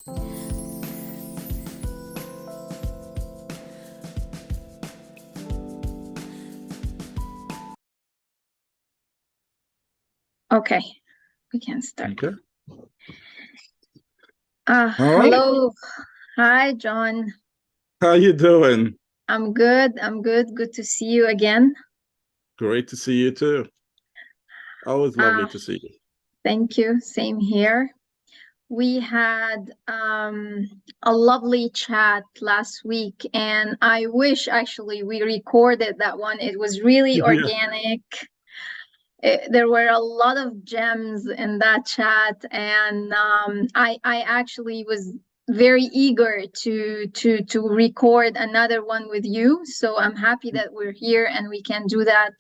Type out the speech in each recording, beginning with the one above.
Okay, we can start. Okay. All right. Hello. Hi, John. How you doing? I'm good. Good to see you again. Great to see you too. Always lovely to see you. Thank you. Same here. We had a lovely chat last week, and I wish actually we recorded that one. It was really Yeah. organic. There were a lot of gems in that chat, and I actually was very eager to record another one with you. So I'm happy that we're here and we can do that.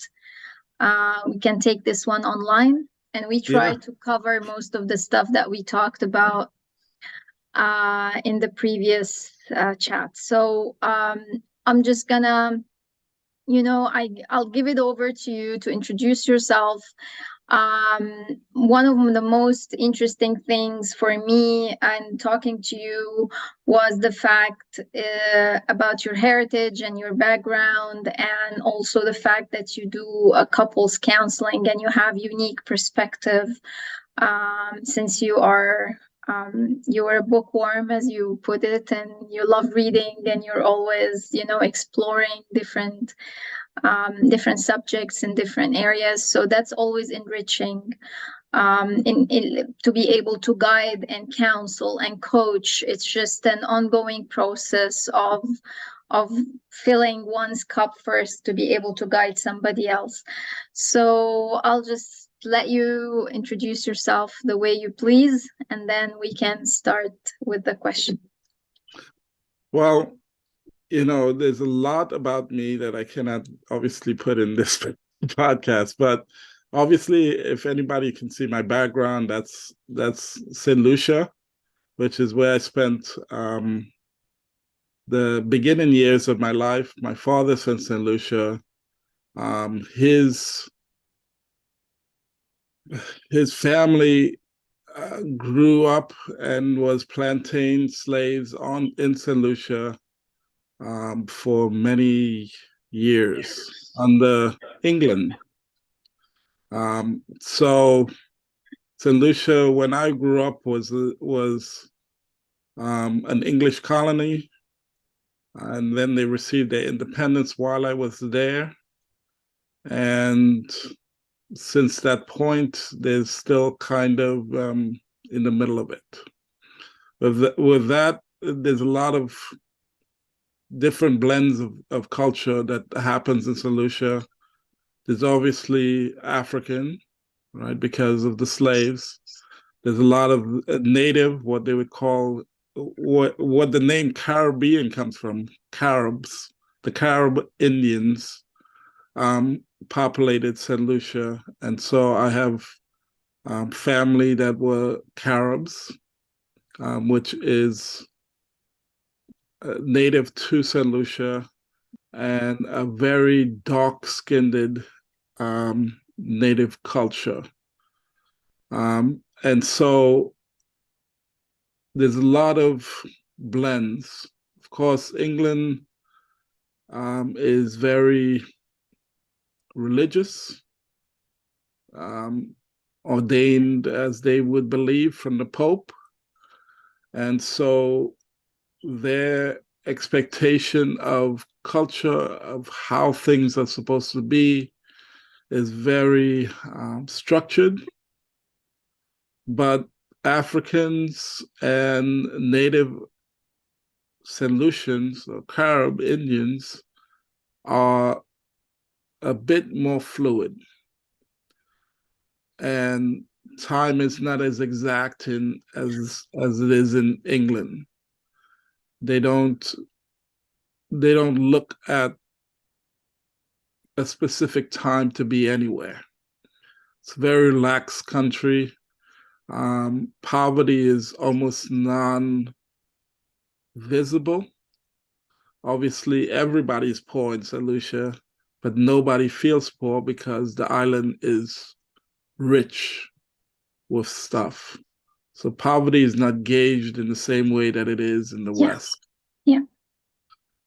We can take this one online, and we try Yeah. to cover most of the stuff that we talked about in the previous chat. So I'm just gonna, I'll give it over to you to introduce yourself. One of the most interesting things for me and talking to you was the fact about your heritage and your background, and also the fact that you do a couples counseling and you have unique perspective, since you're a bookworm, as you put it, and you love reading, and you're always, exploring different subjects in different areas. So that's always enriching, to be able to guide and counsel and coach. It's just an ongoing process of filling one's cup first to be able to guide somebody else. So I'll just let you introduce yourself the way you please, and then we can start with the question. Well, there's a lot about me that I cannot obviously put in this podcast, but obviously, if anybody can see my background, that's Saint Lucia, which is where I spent the beginning years of my life. My father's from Saint Lucia. His family grew up and was plantain slaves in Saint Lucia for many years under England. So Saint Lucia, when I grew up, was an English colony, and then they received their independence while I was there. And since that point, there's still kind of in the middle of it. With that, there's a lot of different blends of culture that happens in St. Lucia. There's obviously African, right, because of the slaves. There's a lot of native, what they would call, what the name Caribbean comes from, Caribs, the Carib Indians populated St. Lucia. And so I have family that were Caribs, which is native to St. Lucia, and a very dark-skinned native culture. And so there's a lot of blends. Of course, England is very religious, ordained as they would believe from the Pope. And so their expectation of culture, of how things are supposed to be, is very structured. But Africans and native St. Lucians or Carib Indians are a bit more fluid. And time is not as exacting as it is in England. They don't look at a specific time to be anywhere. It's a very lax country. Poverty is almost non-visible. Obviously, everybody's poor in St. Lucia, but nobody feels poor because the island is rich with stuff. So poverty is not gauged in the same way that it is in the Yeah. West. Yeah.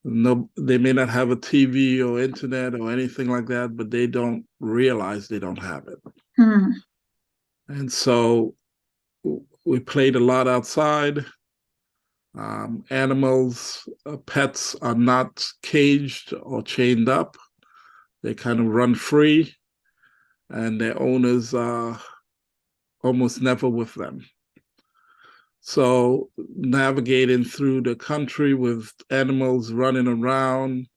No, they may not have a TV or internet or anything like that, but they don't realize they don't have it. Mm. And so we played a lot outside. Animals, pets are not caged or chained up. They kind of run free, and their owners are almost never with them. So navigating through the country with animals running around,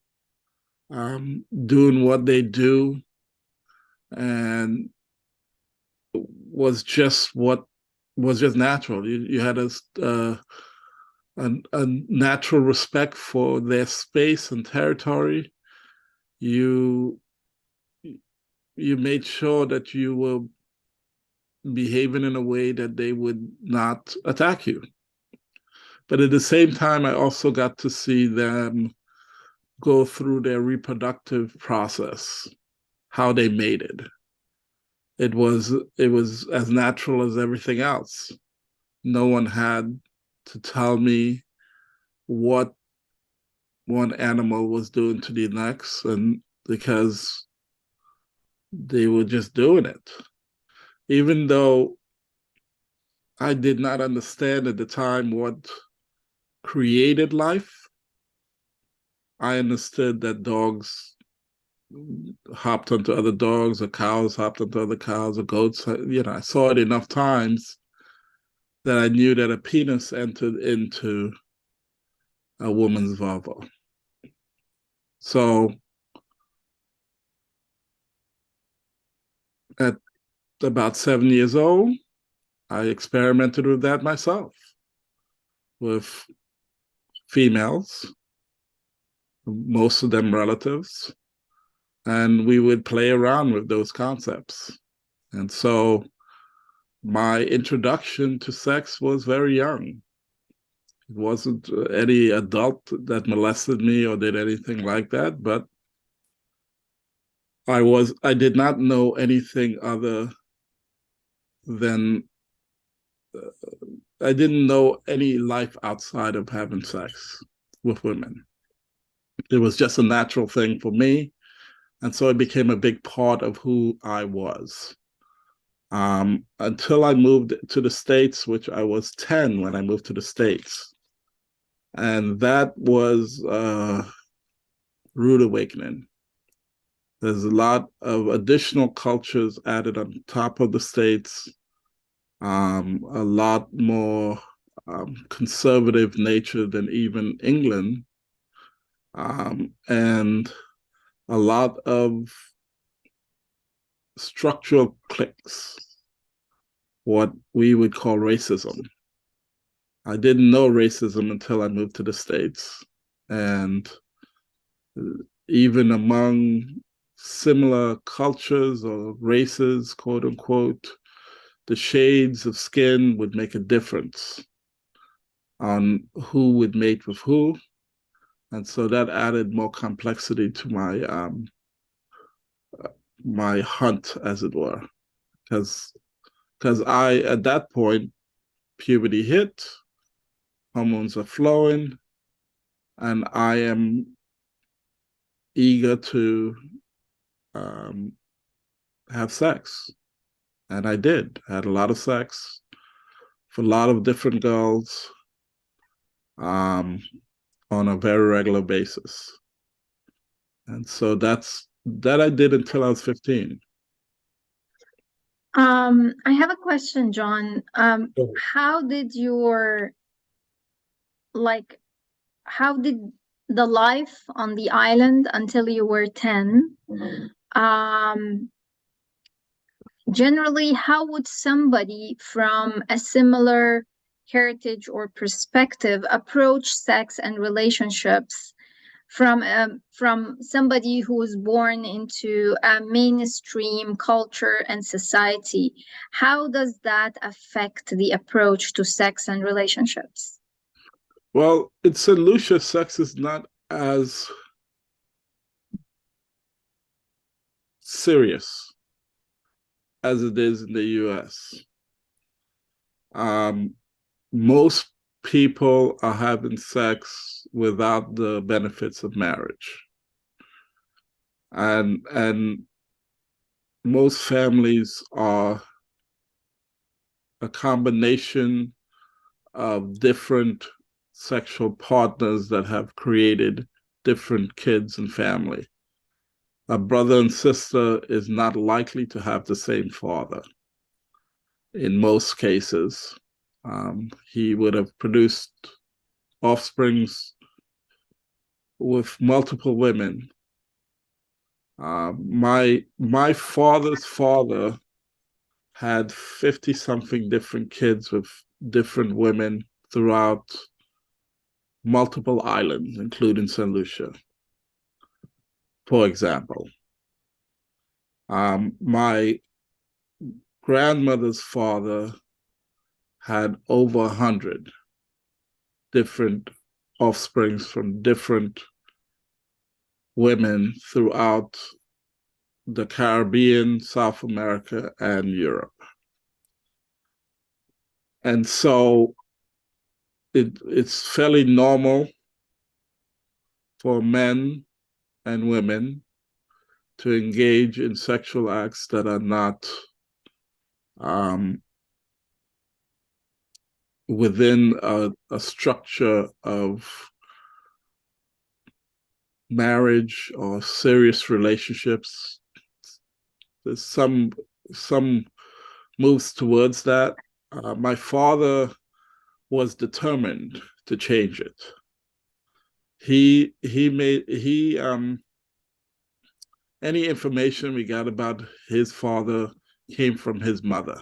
doing what they do, and was just natural. You had a natural respect for their space and territory. You you made sure that you were behaving in a way that they would not attack you. But at the same time, I also got to see them go through their reproductive process, how they mated. It was as natural as everything else. No one had to tell me what one animal was doing to the next, and because they were just doing it. Even though I did not understand at the time what created life, I understood that dogs hopped onto other dogs, or cows hopped onto other cows, or goats. I saw it enough times that I knew that a penis entered into a woman's vulva. So at about 7 years old, I experimented with that myself, with females, most of them relatives, and we would play around with those concepts. And so my introduction to sex was very young. It wasn't any adult that molested me or did anything like that, but I did not know anything other than I didn't know any life outside of having sex with women. It was just a natural thing for me. And so it became a big part of who I was. Until I moved to the States, which I was 10 when I moved to the States. And that was a rude awakening. There's a lot of additional cultures added on top of the States, a lot more conservative nature than even England, and a lot of structural cliques, what we would call racism. I didn't know racism until I moved to the States. And even among similar cultures or races, quote unquote, the shades of skin would make a difference on who would mate with who. And so that added more complexity to my hunt, as it were, because I at that point puberty hit, hormones are flowing, and I am eager to um, have sex, and I did. I had a lot of sex with a lot of different girls um, on a very regular basis, and so that I did until I was 15. I have a question, John. How did your like how did the life on the island until you were 10, um generally, how would somebody from a similar heritage or perspective approach sex and relationships from somebody who was born into a mainstream culture and society? How does that affect the approach to sex and relationships? Well, in Saint Lucia, sex is not as serious as it is in the US. Um, most people are having sex without the benefits of marriage, and most families are a combination of different sexual partners that have created different kids and family. A brother and sister is not likely to have the same father in most cases. He would have produced offsprings with multiple women. My father's father had 50 something different kids with different women throughout multiple islands, including Saint Lucia, for example. My grandmother's father had over 100 different offsprings from different women throughout the Caribbean, South America, and Europe. And so it's fairly normal for men and women to engage in sexual acts that are not um, within a structure of marriage or serious relationships. There's some moves towards that. My father was determined to change it. He any information we got about his father came from his mother.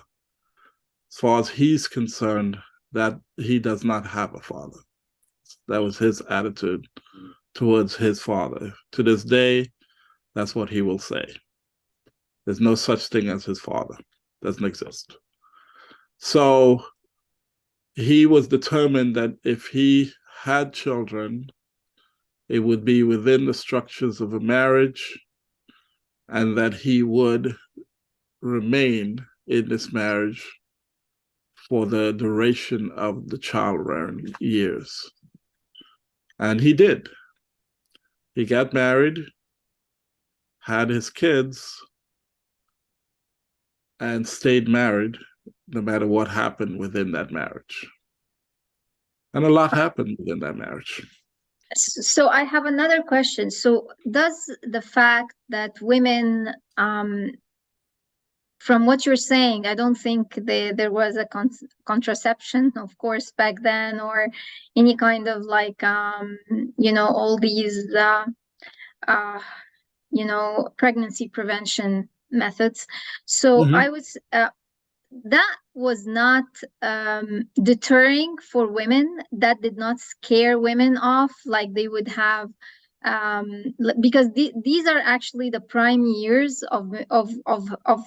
As far as he's concerned, that he does not have a father. That was his attitude towards his father. To this day, that's what he will say. There's no such thing as his father. Doesn't exist. So he was determined that if he had children, it would be within the structures of a marriage, and that he would remain in this marriage for the duration of the child rearing years. And he did. He got married, had his kids, and stayed married no matter what happened within that marriage. And a lot happened within that marriage. So I have another question. So does the fact that women, from what you're saying, I don't think there was a contraception, of course, back then, or any kind of like, all these, pregnancy prevention methods. So Mm-hmm. I was, that was not deterring for women. That did not scare women off, like they would have, because these are actually the prime years of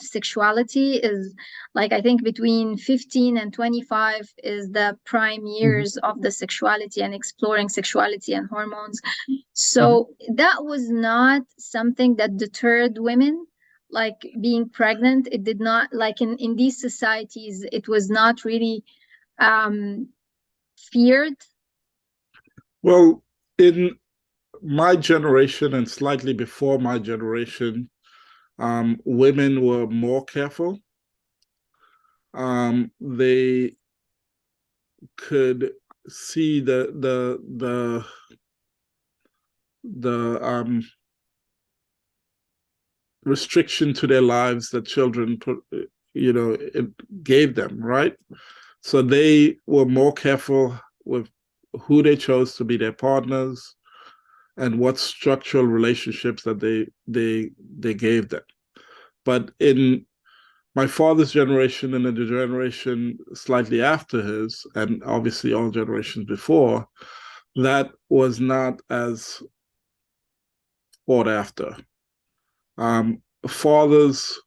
sexuality. Is like, I think between 15 and 25 is the prime Mm-hmm. years of the sexuality and exploring sexuality and hormones. Mm-hmm. So that was not something that deterred women, like being pregnant. It did not, like in these societies, it was not really um feared. Well, in my generation and slightly before my generation, women were more careful. They could see the restriction to their lives that children put, it gave them, right? So they were more careful with who they chose to be their partners and what structural relationships that they gave them. But in my father's generation and in the generation slightly after his, and obviously all generations before, that was not as sought after. Fathers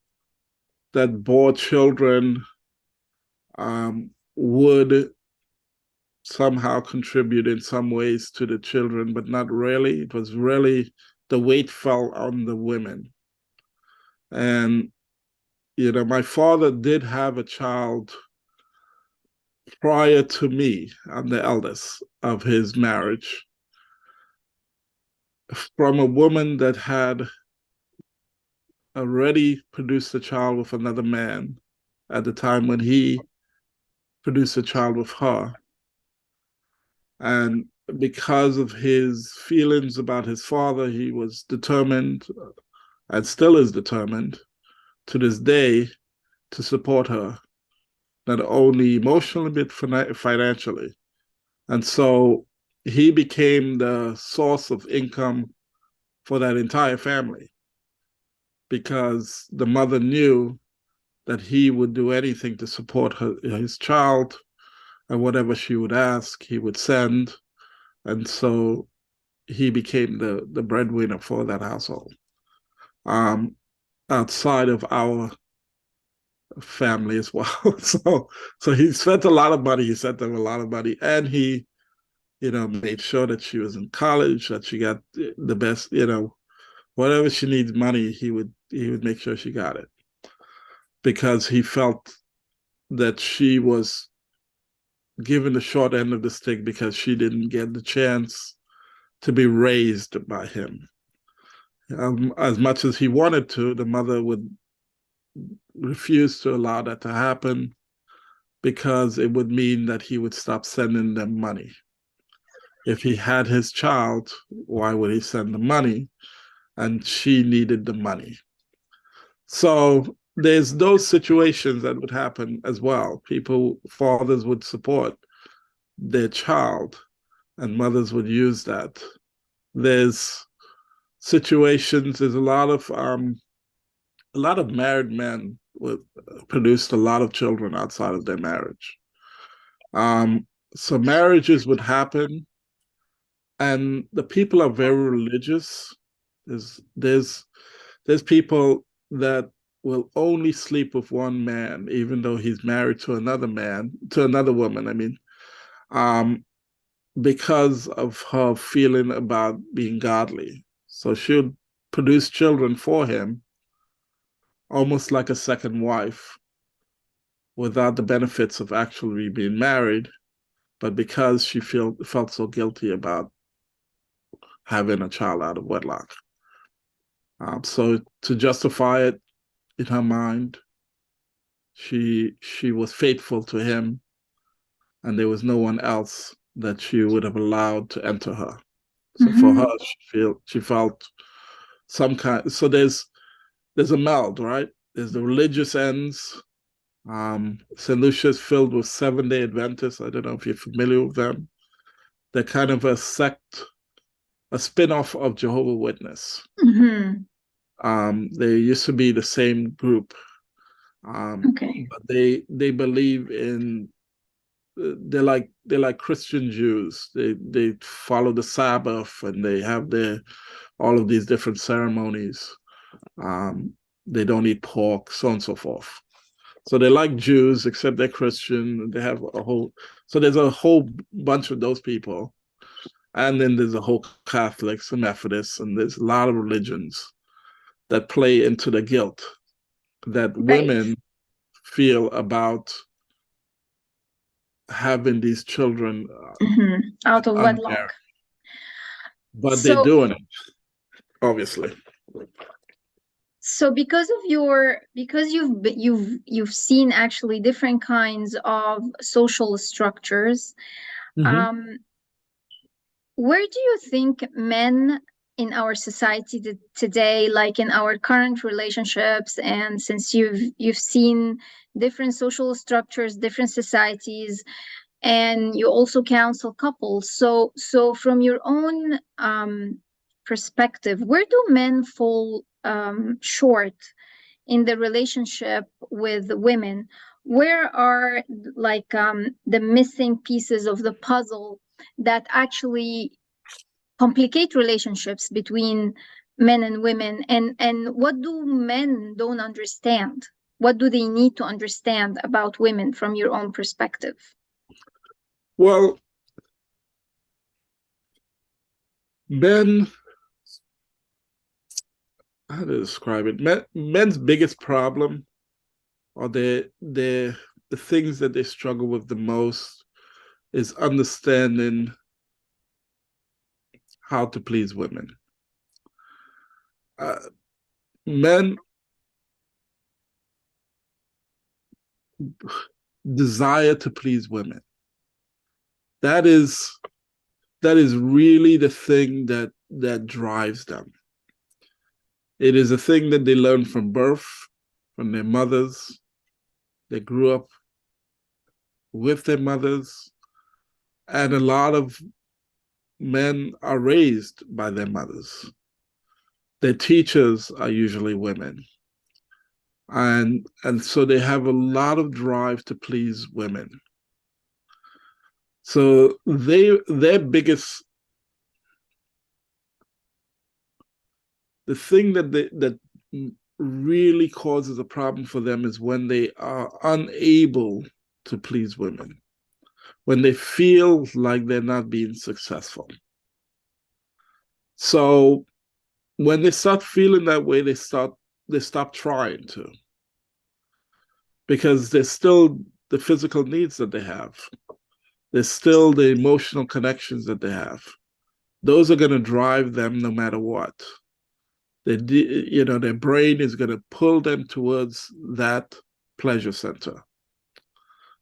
that bore children would somehow contribute in some ways to the children, but not really. It was really the weight fell on the women. And, my father did have a child prior to me, I'm the eldest of his marriage, from a woman that had already produced a child with another man at the time when he produced a child with her. And because of his feelings about his father, he was determined, and still is determined to this day, to support her, not only emotionally, but financially. And so he became the source of income for that entire family because the mother knew that he would do anything to support his child, and whatever she would ask, he would send. And so he became the breadwinner for that household. Um, Outside of our family as well. So he spent a lot of money. He sent them a lot of money, and he, made sure that she was in college, that she got the best, whatever she needs money, he would make sure she got it because he felt that she was given the short end of the stick because she didn't get the chance to be raised by him. As much as he wanted to, the mother would refuse to allow that to happen because it would mean that he would stop sending them money. If he had his child, why would he send the money? And she needed the money. So there's those situations that would happen as well. Fathers would support their child, and mothers would use that. There's situations. There's a lot of married men with produced a lot of children outside of their marriage. So marriages would happen, and the people are very religious. There's people that will only sleep with one man, even though he's married to another man, to another woman. I mean, um, because of her feeling about being godly. So she'll produce children for him, almost like a second wife, without the benefits of actually being married, but because she felt so guilty about having a child out of wedlock. So to justify it in her mind, she was faithful to him, and there was no one else that she would have allowed to enter her. So for her, Mm-hmm. she felt some kind. So there's a meld, right? There's the religious ends. Saint Lucia is filled with Seventh-day Adventists. I don't know if you're familiar with them. They're kind of a sect, a spin-off of Jehovah's Witness. Mm-hmm. They used to be the same group, Okay. but they believe in, they're like Christian Jews. They follow the Sabbath, and they have all of these different ceremonies. Um, they don't eat pork, so on and so forth. So they're like Jews, except they're Christian. They have so there's a whole bunch of those people. And then there's a whole Catholics and Methodists, and there's a lot of religions that play into the guilt that Right. women feel about having these children Mm-hmm. Out of unmarried. wedlock. But they're So, doing it, obviously. so because you've seen actually different kinds of social structures, Mm-hmm. um, where do you think men in our society today, like in our current relationships, and since you've seen different social structures, different societies, and you also counsel couples, so from your own perspective, where do men fall short in the relationship with women? Where are like the missing pieces of the puzzle that actually complicate relationships between men and women, and what do men don't understand? What do they need to understand about women from your own perspective? Well, men, how to describe it? Men's biggest problem, or their the things that they struggle with the most is understanding how to please women. Men desire to please women. That is really the thing that drives them. It is a thing that they learn from birth, from their mothers. They grew up with their mothers, and a lot of men are raised by their mothers. Their teachers are usually women. And so they have a lot of drive to please women. So their biggest, the thing that really causes a problem for them is when they are unable to please women, when they feel like they're not being successful. So when they start feeling that way, they stop trying to, because there's still the physical needs that they have. There's still the emotional connections that they have. Those are going to drive them no matter what. Their brain is going to pull them towards that pleasure center.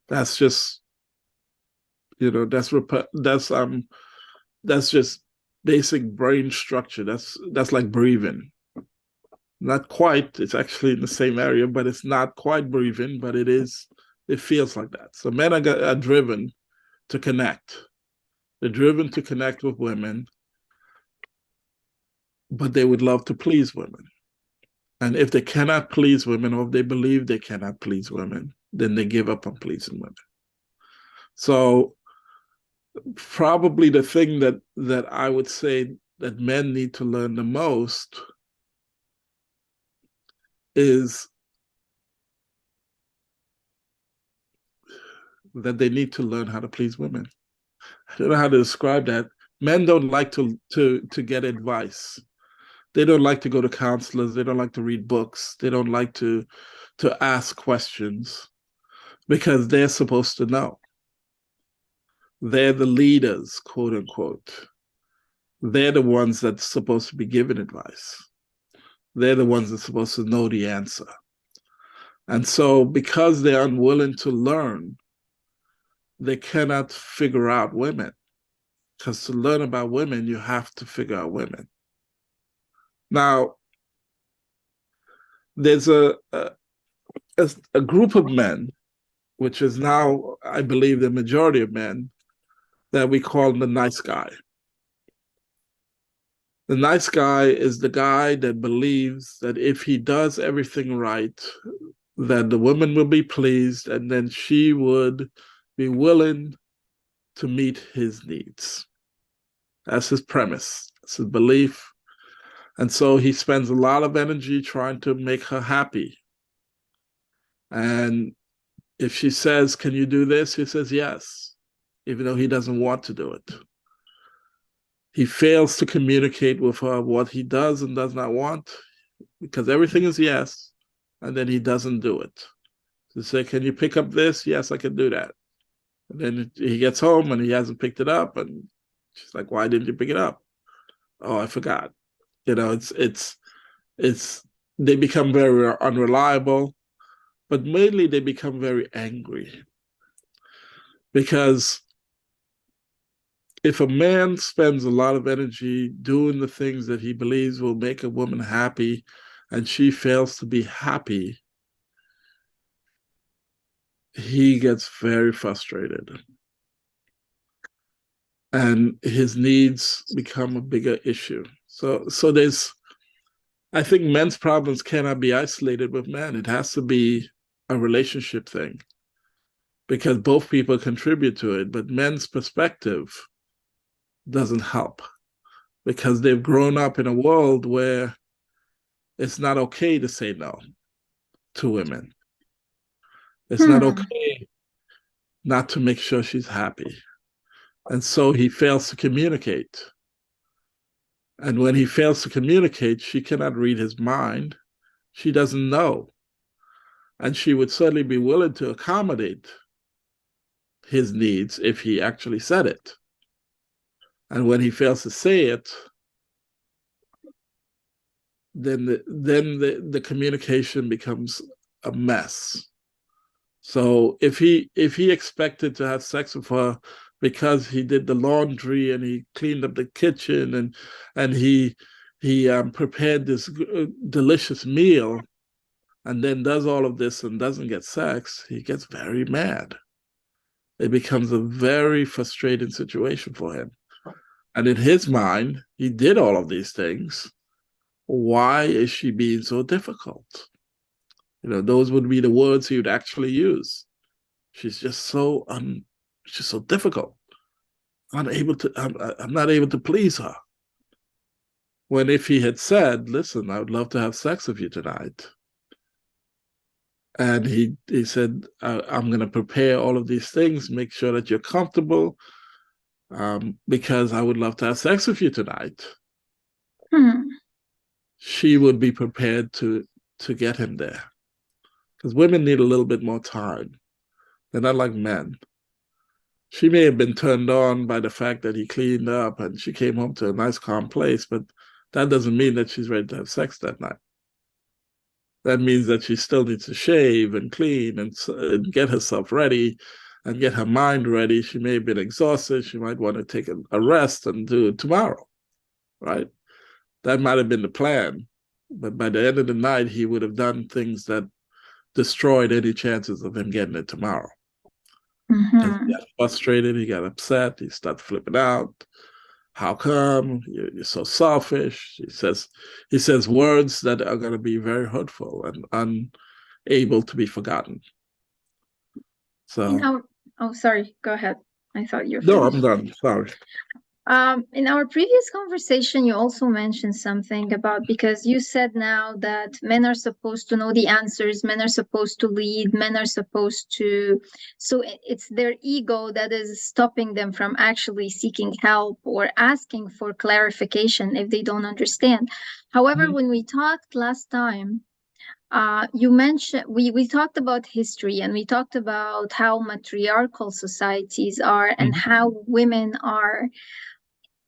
That's just, that's just basic brain structure. That's like breathing. Not quite. It's actually in the same area, but it's not quite breathing. But it is. It feels like that. So men are driven to connect. They're driven to connect with women, but they would love to please women. And if they cannot please women, or if they believe they cannot please women, then they give up on pleasing women. So probably the thing that I would say that men need to learn the most is that they need to learn how to please women. I don't know how to describe that. Men don't like to get advice. They don't like to go to counselors. They don't like to read books. They don't like to ask questions, because they're supposed to know. They're the leaders, quote unquote. They're the ones that's supposed to be given advice. They're the ones that's supposed to know the answer. And so because they're unwilling to learn, they cannot figure out women. Because to learn about women, you have to figure out women. Now, there's a group of men, which is now, I believe, the majority of men, that we call the nice guy. The nice guy is the guy that believes that if he does everything right, that the woman will be pleased, and then she would be willing to meet his needs. That's his premise. That's his belief. And so he spends a lot of energy trying to make her happy. And if she says, "Can you do this?" he says yes, even though he doesn't want to do it. He fails to communicate with her what he does and does not want, because everything is yes, and then he doesn't do it. To say, "Can you pick up this?" "Yes, I can do that." And then he gets home and he hasn't picked it up, and she's like, "Why didn't you pick it up?" "Oh, I forgot." It's they become very unreliable, but mainly they become very angry, because if a man spends a lot of energy doing the things that he believes will make a woman happy, and she fails to be happy, he gets very frustrated. And his needs become a bigger issue. So I think men's problems cannot be isolated with men. It has to be a relationship thing, because both people contribute to it. But men's perspective doesn't help, because they've grown up in a world where it's not okay to say no to women. It's not okay not to make sure she's happy. And so he fails to communicate. And when he fails to communicate, she cannot read his mind. She doesn't know. And she would certainly be willing to accommodate his needs if he actually said it. And when he fails to say it, then the communication becomes a mess. So if he expected to have sex with her because he did the laundry and he cleaned up the kitchen and he prepared this delicious meal and then does all of this and doesn't get sex, he gets very mad. It becomes a very frustrating situation for him. And in his mind, he did all of these things. Why is she being so difficult? Those would be the words he would actually use. She's just she's so difficult. I'm not able to please her. When if he had said, listen, I would love to have sex with you tonight. And he said, I'm going to prepare all of these things, make sure that you're comfortable, because I would love to have sex with you tonight. She would be prepared to get him there. Because women need a little bit more time. They're not like men. She may have been turned on by the fact that he cleaned up and she came home to a nice, calm place, but that doesn't mean that she's ready to have sex that night. That means that she still needs to shave and clean and get herself ready and get her mind ready. She may have been exhausted. She might want to take a rest and do it tomorrow, right? That might have been the plan. But by the end of the night, he would have done things that destroyed any chances of him getting it tomorrow. Mm-hmm. He got frustrated, he got upset, he started flipping out. How come you're so selfish? He says words that are going to be very hurtful and unable to be forgotten. So, sorry, go ahead. I thought you were no, finished. I'm done. Sorry. In our previous conversation, you also mentioned something about, because you said now that men are supposed to know the answers, men are supposed to lead, men are supposed to, so it's their ego that is stopping them from actually seeking help or asking for clarification if they don't understand. However, when we talked last time, you mentioned we talked about history, and we talked about how matriarchal societies are and how women are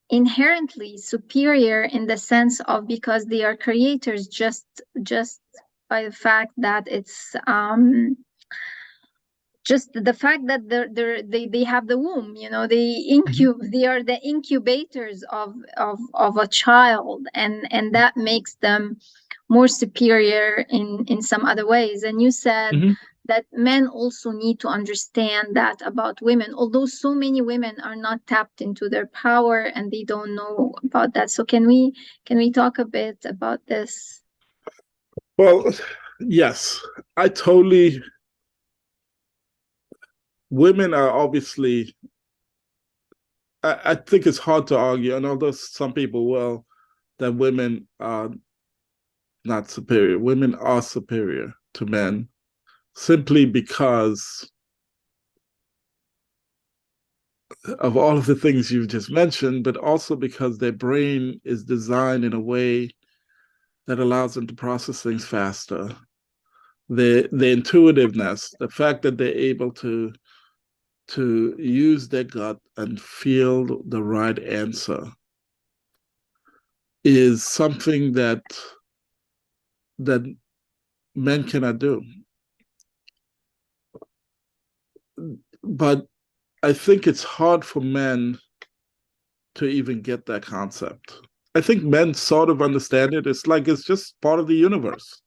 inherently superior in the sense of, because they are creators, just by the fact that it's just the fact that they have the womb, they are the incubators of a child, and that makes them more superior in some other ways. And you said that men also need to understand that about women, although so many women are not tapped into their power and they don't know about that. So can we talk a bit about this? Well, yes, I totally. Women are obviously. I think it's hard to argue, and although some people will, that women are not superior. Women are superior to men simply because of all of the things you've just mentioned, but also because their brain is designed in a way that allows them to process things faster. The intuitiveness, the fact that they're able to use their gut and feel the right answer is something that men cannot do. But I think it's hard for men to even get that concept. I think men sort of understand it. It's like it's just part of the universe.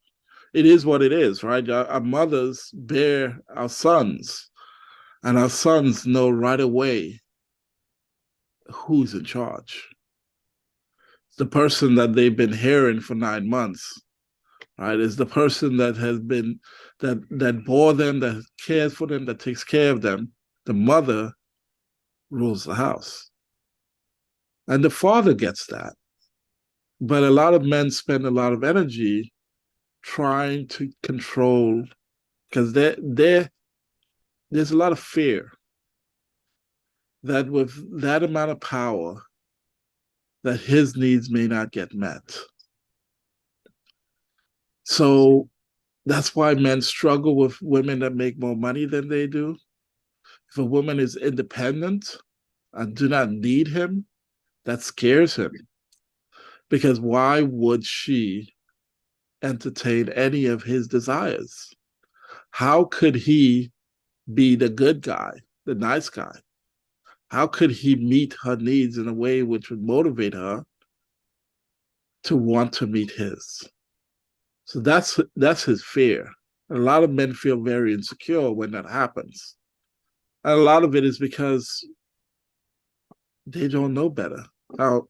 It is what it is, right? Our mothers bear our sons, and our sons know right away who's in charge. It's the person that they've been hearing for 9 months, right? It's the person that has been that bore them, that cares for them, that takes care of them. The mother rules the house. And the father gets that. But a lot of men spend a lot of energy trying to control, because there's a lot of fear that with that amount of power, that his needs may not get met. So That's why men struggle with women that make more money than they do. If a woman is independent and do not need him, that scares him. Because why would she entertain any of his desires? How could he be the good guy, the nice guy? How could he meet her needs in a way which would motivate her to want to meet his? So that's his fear. And a lot of men feel very insecure when that happens. And a lot of it is because they don't know better. Now,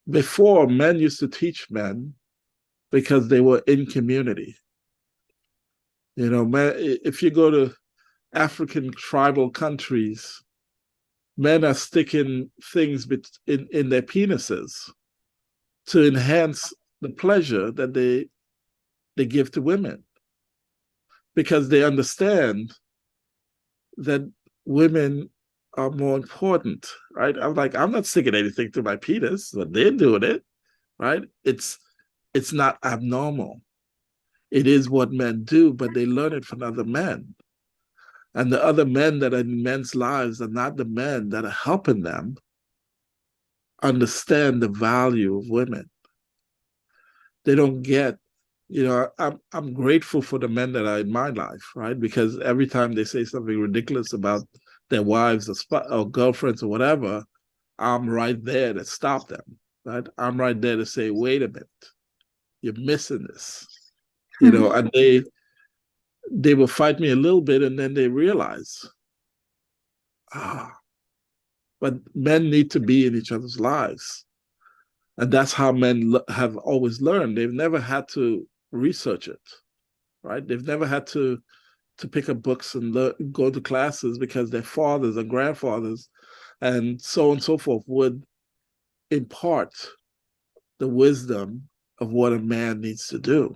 before, men used to teach men because they were in community. You know, man, if you go to African tribal countries, men are sticking things in their penises to enhance the pleasure that they give to women because they understand that women are more important, right? I'm like, I'm not sticking anything to my penis, but they're doing it, right? It's not abnormal. It is what men do, but they learn it from other men. And the other men that are in men's lives are not the men that are helping them understand the value of women. They don't get, I'm grateful for the men that are in my life, right? Because every time they say something ridiculous about their wives or girlfriends or whatever, I'm right there to stop them, right? I'm right there to say, wait a minute, you're missing this, and they will fight me a little bit and then they realize, ah, but men need to be in each other's lives. And that's how men have always learned. They've never had to research it, right? They've never had to pick up books and go to classes because their fathers and grandfathers and so on and so forth would impart the wisdom of what a man needs to do.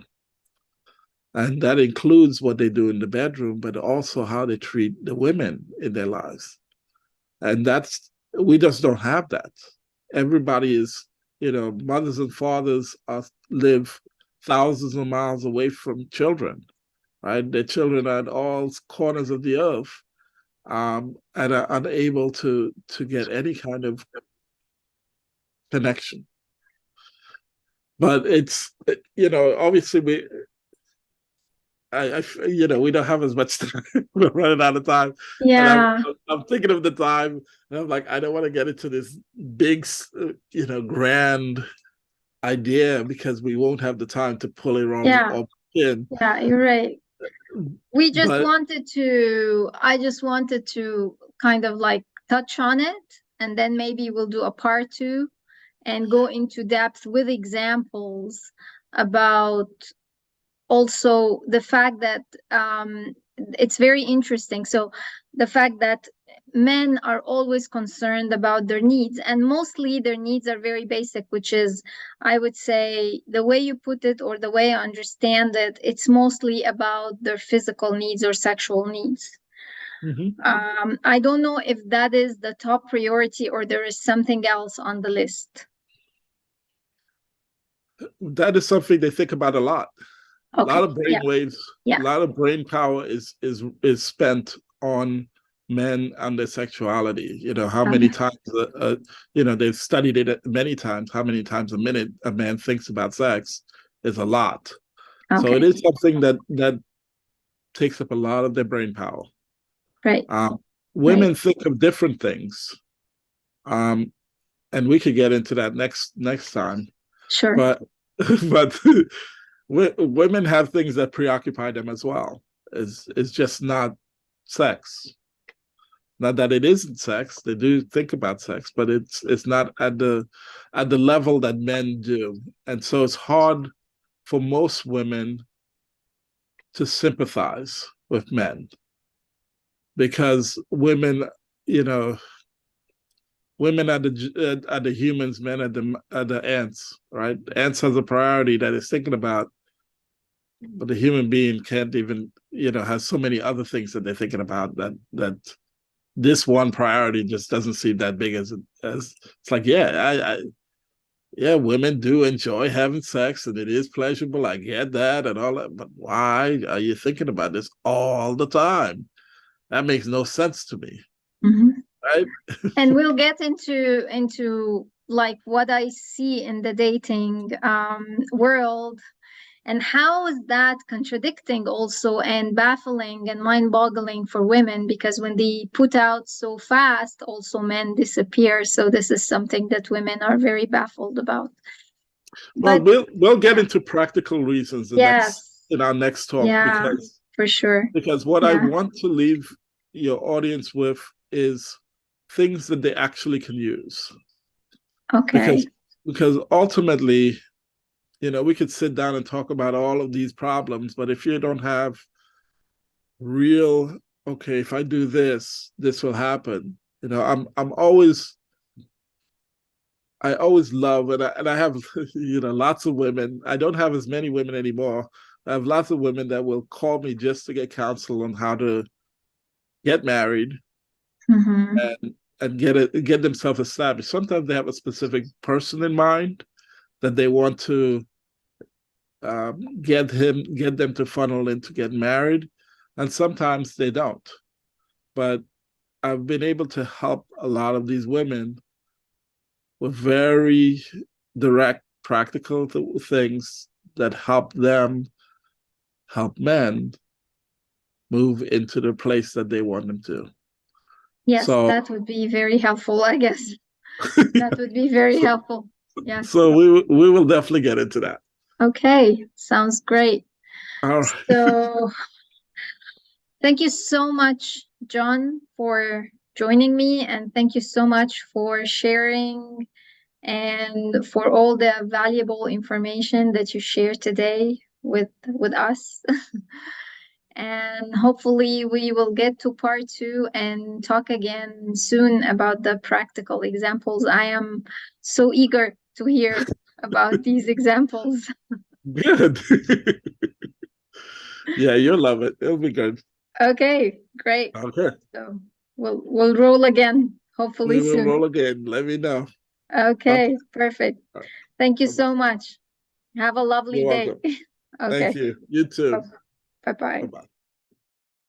And that includes what they do in the bedroom, but also how they treat the women in their lives. And we just don't have that. Everybody is, mothers and fathers live thousands of miles away from children, right? Their children are at all corners of the earth, and are unable to get any kind of connection. But obviously we don't have as much time. We're running out of time, and Yeah. I'm thinking of the time, and I'm like, I don't want to get into this big, grand idea because we won't have the time to pull it Yeah. all in. Yeah, you're right. But I just wanted to kind of like touch on it, and then maybe we'll do a part two and go into depth with examples about also the fact that it's very interesting. So the fact that men are always concerned about their needs, and mostly their needs are very basic, which is, I would say, the way you put it or the way I understand it, it's mostly about their physical needs or sexual needs. mhm, I don't know if that is the top priority or there is something else on the list. that is something they think about a lot. A lot Okay. of brain Yeah. waves, a Yeah. lot of brain power is spent on men and their sexuality. How many Okay. times, they've studied it many times. How many times a minute a man thinks about sex is a lot. So it Okay. is something that takes up a lot of their brain power. Right. Um, Right. Women think of different things, um, and we could get into that next time. Sure. But but women have things that preoccupy them as well. It's just not sex. Not that it isn't sex; they do think about sex, but it's not at the level that men do, and so it's hard for most women to sympathize with men because you know, women are the humans, men are the ants, right? Ants has a priority that it's thinking about, but the human being can't even, has so many other things that they're thinking about that this one priority just doesn't seem that big as it's like, yeah, yeah, women do enjoy having sex and it is pleasurable. I get that and all that, but why are you thinking about this all the time? That makes no sense to me, right? And we'll get into like what I see in the dating world, and how is that contradicting also and baffling and mind-boggling for women, because when they put out so fast, also men disappear. So this is something that women are very baffled about. Well, But we'll get yeah, into practical reasons yes, in our next talk, yeah, for sure. because what I Yeah. want to leave your audience with is things that they actually can use. Because Okay. because ultimately, we could sit down and talk about all of these problems, but if you don't have real, okay, if I do this, this will happen. I'm always I always love, and I have lots of women. I don't have as many women anymore. I have lots of women that will call me just to get counsel on how to get married Mm-hmm. and get themselves established. Sometimes they have a specific person in mind that they want to get them to funnel in to get married, and sometimes they don't. But I've been able to help a lot of these women with very direct, practical things that help them help men move into the place that they want them to. Yes, So, that would be very helpful, I guess. That would be very so, helpful. Yes. so we will definitely get into that. Okay, sounds great. All right. So, thank you so much, John, for joining me, and thank you so much for sharing and for all the valuable information that you shared today with us. And hopefully we will get to part 2 and talk again soon about the practical examples. I am so eager to hear about these examples. Good. Yeah, you'll love it. It'll be good. Okay, great. Okay. So we'll roll again, hopefully We will soon. roll again. Let me know. Okay. Okay, perfect. Thank you Bye-bye. so much. Have a lovely You're day. welcome. Thank Okay. you. You too. Bye bye. Bye-bye.